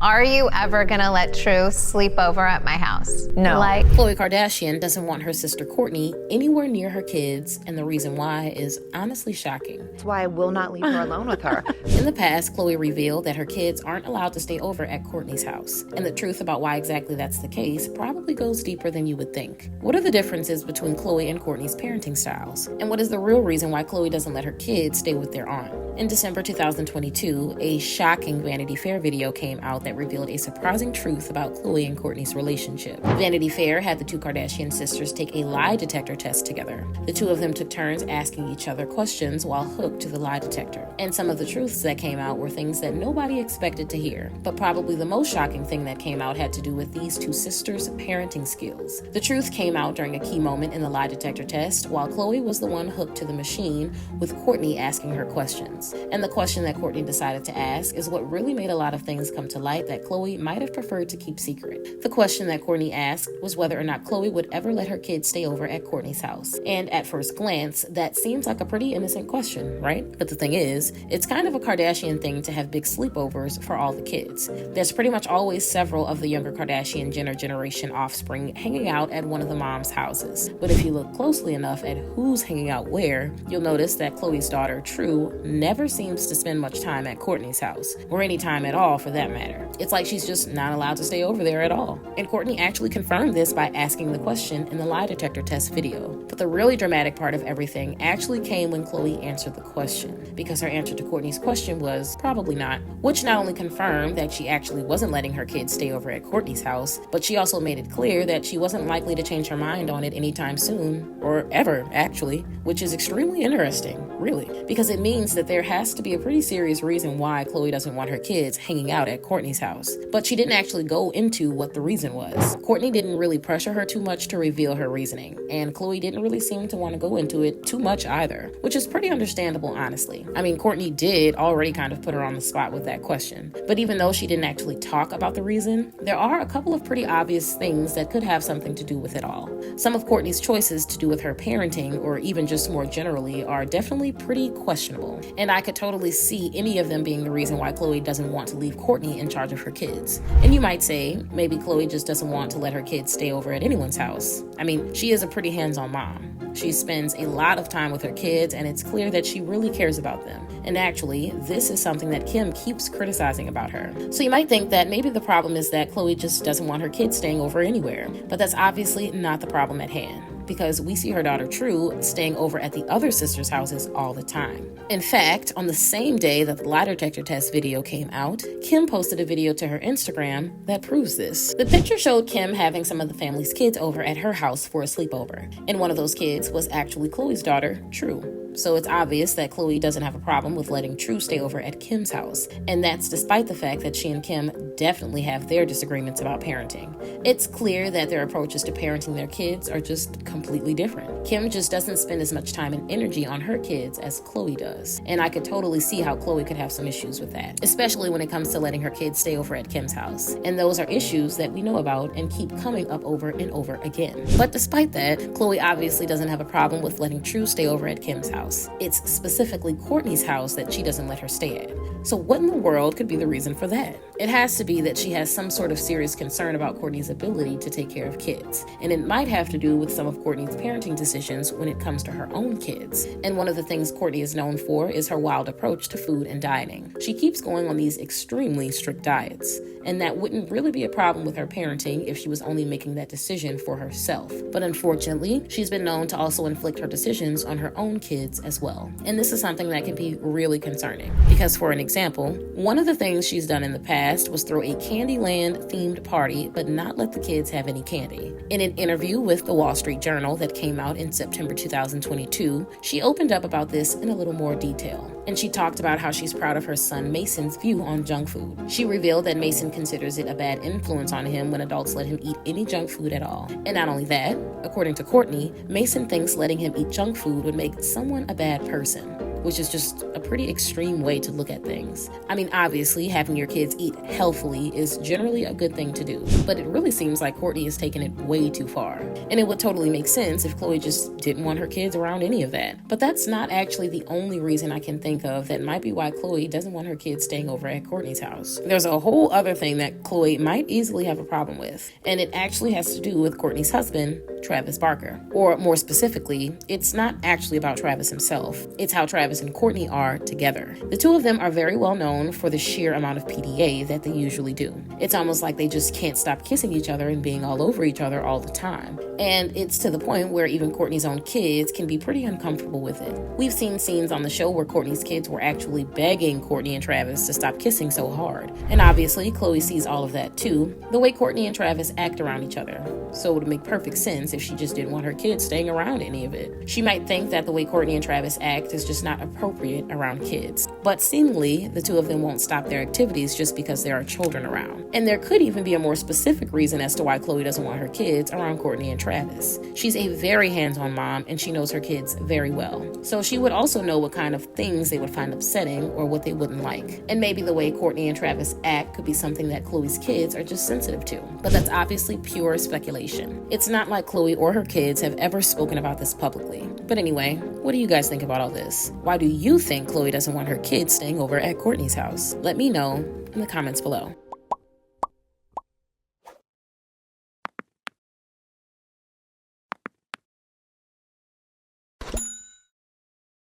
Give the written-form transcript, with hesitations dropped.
Are you ever gonna let True sleep over at my house? No. Khloe Kardashian doesn't want her sister Kourtney anywhere near her kids, and the reason why is honestly shocking. That's why I will not leave her alone with her. In the past, Khloe revealed that her kids aren't allowed to stay over at Kourtney's house, and the truth about why exactly that's the case probably goes deeper than you would think. What are the differences between Khloe and Kourtney's parenting styles? And what is the real reason why Khloe doesn't let her kids stay with their aunt? In December 2022, a shocking Vanity Fair video came out that revealed a surprising truth about Khloe and Kourtney's relationship. Vanity Fair had the two Kardashian sisters take a lie detector test together. The two of them took turns asking each other questions while hooked to the lie detector. And some of the truths that came out were things that nobody expected to hear. But probably the most shocking thing that came out had to do with these two sisters' parenting skills. The truth came out during a key moment in the lie detector test while Khloe was the one hooked to the machine, with Kourtney asking her questions. And the question that Kourtney decided to ask is what really made a lot of things come to light that Khloe might have preferred to keep secret. The question that Kourtney asked was whether or not Khloe would ever let her kids stay over at Kourtney's house. And at first glance, that seems like a pretty innocent question, right? But the thing is, it's kind of a Kardashian thing to have big sleepovers for all the kids. There's pretty much always several of the younger Kardashian Jenner generation offspring hanging out at one of the mom's houses. But if you look closely enough at who's hanging out where, you'll notice that Khloe's daughter, True, never seems to spend much time at Kourtney's house, or any time at all for that matter. It's like she's just not allowed to stay over there at all. And Kourtney actually confirmed this by asking the question in the lie detector test video. But the really dramatic part of everything actually came when Khloe answered the question, because her answer to Kourtney's question was probably not, which not only confirmed that she actually wasn't letting her kids stay over at Kourtney's house, but she also made it clear that she wasn't likely to change her mind on it anytime soon, or ever actually, which is extremely interesting, really, because it means that there has to be a pretty serious reason why Khloe doesn't want her kids hanging out at Kourtney's house. But she didn't actually go into what the reason was. Kourtney didn't really pressure her too much to reveal her reasoning, and Khloe didn't really seem to want to go into it too much either, which is pretty understandable, honestly. I mean, Kourtney did already kind of put her on the spot with that question, but even though she didn't actually talk about the reason, there are a couple of pretty obvious things that could have something to do with it all. Some of Kourtney's choices to do with her parenting, or even just more generally, are definitely pretty questionable, and I could totally see any of them being the reason why Khloe doesn't want to leave Kourtney in charge of her kids. And you might say, maybe Khloe just doesn't want to let her kids stay over at anyone's house. I mean, she is a pretty hands-on mom. She spends a lot of time with her kids, and it's clear that she really cares about them. And actually, this is something that Kim keeps criticizing about her. So you might think that maybe the problem is that Khloe just doesn't want her kids staying over anywhere, but that's obviously not the problem at hand, because we see her daughter True staying over at the other sisters' houses all the time. In fact, on the same day that the lie detector test video came out, Kim posted a video to her Instagram that proves this. The picture showed Kim having some of the family's kids over at her house for a sleepover, and one of those kids was actually Khloe's daughter, True. So it's obvious that Khloe doesn't have a problem with letting True stay over at Kim's house, and that's despite the fact that she and Kim definitely have their disagreements about parenting. It's clear that their approaches to parenting their kids are just completely different. Kim just doesn't spend as much time and energy on her kids as Khloe does, and I could totally see how Khloe could have some issues with that, especially when it comes to letting her kids stay over at Kim's house. And those are issues that we know about and keep coming up over and over again. But despite that, Khloe obviously doesn't have a problem with letting True stay over at Kim's house. It's specifically Kourtney's house that she doesn't let her stay at. So what in the world could be the reason for that? It has to be that she has some sort of serious concern about Kourtney's ability to take care of kids. And it might have to do with some of Kourtney's parenting decisions when it comes to her own kids. And one of the things Kourtney is known for is her wild approach to food and dieting. She keeps going on these extremely strict diets. And that wouldn't really be a problem with her parenting if she was only making that decision for herself. But unfortunately, she's been known to also inflict her decisions on her own kids as well. And this is something that can be really concerning. Because for an example, one of the things she's done in the past was throw a Candyland themed party, but not let the kids have any candy. In an interview with the Wall Street Journal that came out in September 2022, she opened up about this in a little more detail. And she talked about how she's proud of her son Mason's view on junk food. She revealed that Mason considers it a bad influence on him when adults let him eat any junk food at all. And not only that, according to Kourtney, Mason thinks letting him eat junk food would make someone a bad person. which is just a pretty extreme way to look at things. I mean, obviously, having your kids eat healthily is generally a good thing to do, but it really seems like Kourtney is taking it way too far. And it would totally make sense if Khloe just didn't want her kids around any of that. But that's not actually the only reason I can think of that might be why Khloe doesn't want her kids staying over at Kourtney's house. There's a whole other thing that Khloe might easily have a problem with, and it actually has to do with Kourtney's husband, Travis Barker. Or more specifically, it's not actually about Travis himself. It's how Travis and Kourtney are together. The two of them are very well known for the sheer amount of PDA that they usually do. It's almost like they just can't stop kissing each other and being all over each other all the time. And it's to the point where even Kourtney's own kids can be pretty uncomfortable with it. We've seen scenes on the show where Kourtney's kids were actually begging Kourtney and Travis to stop kissing so hard. And obviously, Khloe sees all of that too, the way Kourtney and Travis act around each other. So it would make perfect sense if she just didn't want her kids staying around any of it. She might think that the way Kourtney and Travis act is just not appropriate around kids. But seemingly, the two of them won't stop their activities just because there are children around. And there could even be a more specific reason as to why Khloe doesn't want her kids around Kourtney and Travis. She's a very hands-on mom, and she knows her kids very well. So she would also know what kind of things they would find upsetting or what they wouldn't like. And maybe the way Kourtney and Travis act could be something that Khloe's kids are just sensitive to. But that's obviously pure speculation. It's not like Khloe or her kids have ever spoken about this publicly. But anyway, what do you guys think about all this? Why do you think Khloe doesn't want her kids staying over at Kourtney's house? Let me know in the comments below.